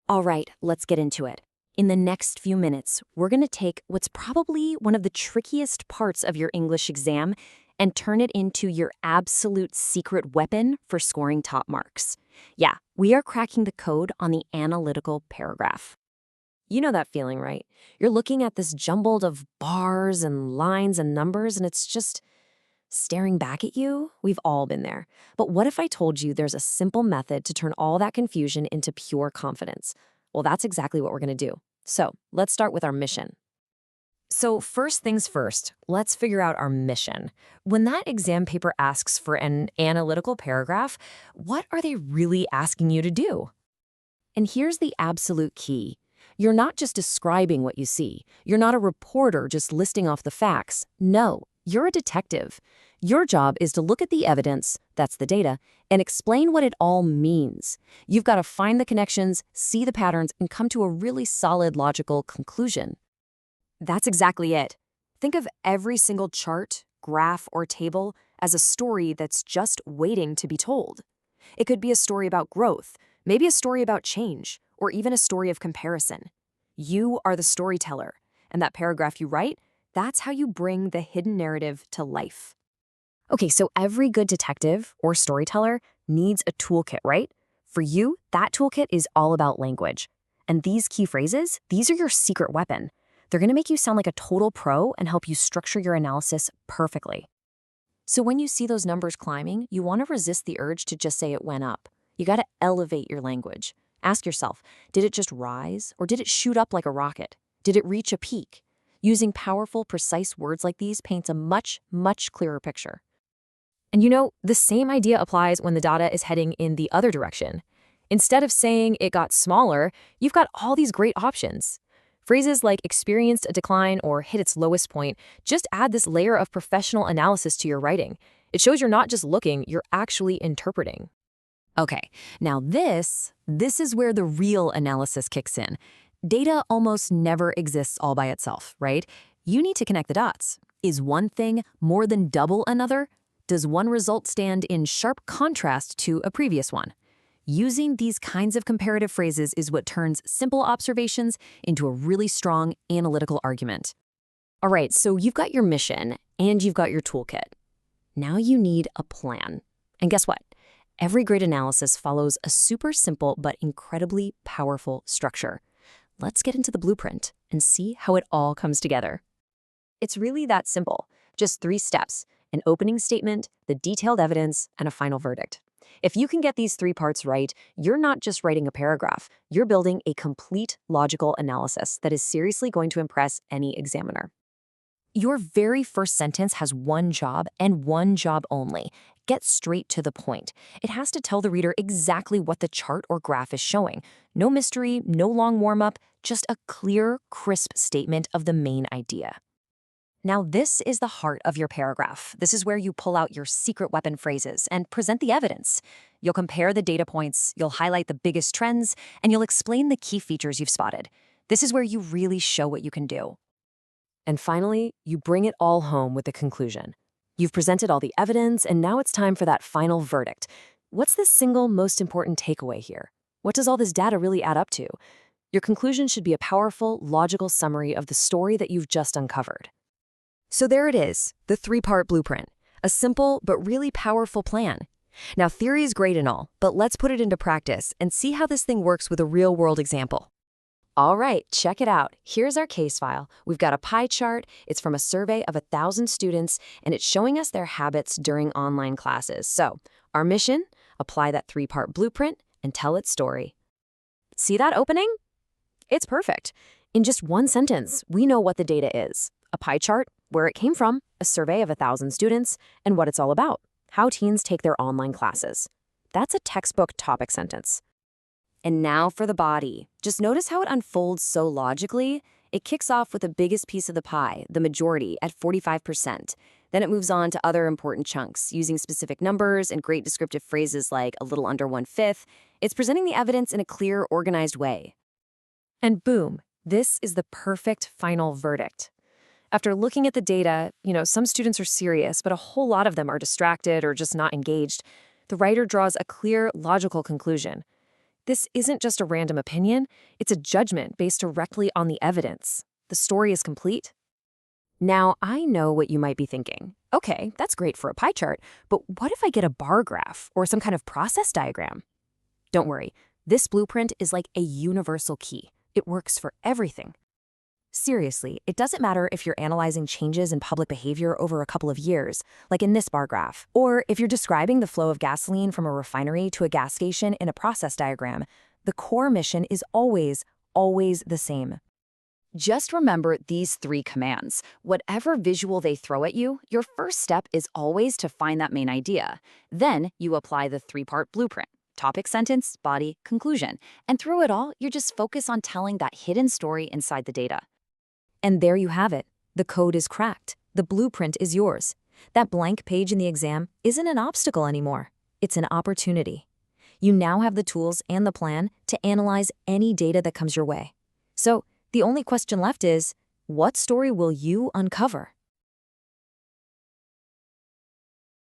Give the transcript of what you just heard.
All right, let's get into it. In the next few minutes, we're going to take what's probably one of the trickiest parts of your English exam and turn it into your absolute secret weapon for scoring top marks. Yeah, we are cracking the code on the analytical paragraph. You know that feeling, right? You're looking at this jumbled of bars and lines and numbers, and it's just staring back at you. We've all been there. But what if I told you there's a simple method to turn all that confusion into pure confidence? Well, that's exactly what we're going to do. So let's start with our mission. So first things first, let's figure out our mission. When that exam paper asks for an analytical paragraph, what are they really asking you to do? And here's the absolute key. You're not just describing what you see. You're not a reporter just listing off the facts. No, you're a detective. Your job is to look at the evidence, that's the data, and explain what it all means. You've got to find the connections, see the patterns, and come to a really solid logical conclusion. That's exactly it. Think of every single chart, graph, or table as a story that's just waiting to be told. It could be a story about growth, maybe a story about change, or even a story of comparison. You are the storyteller, and that paragraph you write, that's how you bring the hidden narrative to life. Okay, so every good detective or storyteller needs a toolkit, right? For you, that toolkit is all about language. And these key phrases, these are your secret weapon. They're going to make you sound like a total pro and help you structure your analysis perfectly. So when you see those numbers climbing, you want to resist the urge to just say it went up. You got to elevate your language. Ask yourself, did it just rise or did it shoot up like a rocket? Did it reach a peak? Using powerful, precise words like these paints a much, much clearer picture. And you know, the same idea applies when the data is heading in the other direction. Instead of saying it got smaller, you've got all these great options. Phrases like experienced a decline or hit its lowest point just add this layer of professional analysis to your writing. It shows you're not just looking, you're actually interpreting. Okay, now this is where the real analysis kicks in. Data almost never exists all by itself, right? You need to connect the dots. Is one thing more than double another? Does one result stand in sharp contrast to a previous one? Using these kinds of comparative phrases is what turns simple observations into a really strong analytical argument. All right, so you've got your mission and you've got your toolkit. Now you need a plan. And guess what? Every great analysis follows a super simple but incredibly powerful structure. Let's get into the blueprint and see how it all comes together. It's really that simple. Just 3 steps: an opening statement, the detailed evidence, and a final verdict. If you can get these 3 parts right, you're not just writing a paragraph, you're building a complete logical analysis that is seriously going to impress any examiner. Your very first sentence has one job and one job only. Get straight to the point. It has to tell the reader exactly what the chart or graph is showing. No mystery, no long warm-up, just a clear, crisp statement of the main idea. Now, this is the heart of your paragraph. This is where you pull out your secret weapon phrases and present the evidence. You'll compare the data points, you'll highlight the biggest trends, and you'll explain the key features you've spotted. This is where you really show what you can do. And finally, you bring it all home with the conclusion. You've presented all the evidence, and now it's time for that final verdict. What's the single most important takeaway here? What does all this data really add up to? Your conclusion should be a powerful, logical summary of the story that you've just uncovered. So there it is, the 3-part blueprint. A simple but really powerful plan. Now, theory is great and all, but let's put it into practice and see how this thing works with a real-world example. All right, check it out. Here's our case file. We've got a pie chart. It's from a survey of 1,000 students, and it's showing us their habits during online classes. So, our mission? Apply that 3-part blueprint and tell its story. See that opening? It's perfect. In just one sentence, we know what the data is. A pie chart, where it came from, a survey of 1,000 students, and what it's all about, how teens take their online classes. That's a textbook topic sentence. And now for the body. Just notice how it unfolds so logically. It kicks off with the biggest piece of the pie, the majority, at 45%. Then it moves on to other important chunks, using specific numbers and great descriptive phrases like a little under 1/5. It's presenting the evidence in a clear, organized way. And boom, this is the perfect final verdict. After looking at the data, some students are serious, but a whole lot of them are distracted or just not engaged. The writer draws a clear, logical conclusion. This isn't just a random opinion, it's a judgment based directly on the evidence. The story is complete. Now, I know what you might be thinking. Okay, that's great for a pie chart, but what if I get a bar graph or some kind of process diagram? Don't worry, this blueprint is like a universal key. It works for everything. Seriously, it doesn't matter if you're analyzing changes in public behavior over a couple of years, like in this bar graph, or if you're describing the flow of gasoline from a refinery to a gas station in a process diagram. The core mission is always the same. Just remember these 3 commands. Whatever visual they throw at you, your first step is always to find that main idea. Then you apply the 3-part blueprint: topic, sentence, body, conclusion. And through it all, you're just focused on telling that hidden story inside the data. And there you have it. The code is cracked. The blueprint is yours. That blank page in the exam isn't an obstacle anymore. It's an opportunity. You now have the tools and the plan to analyze any data that comes your way. So, the only question left is, what story will you uncover?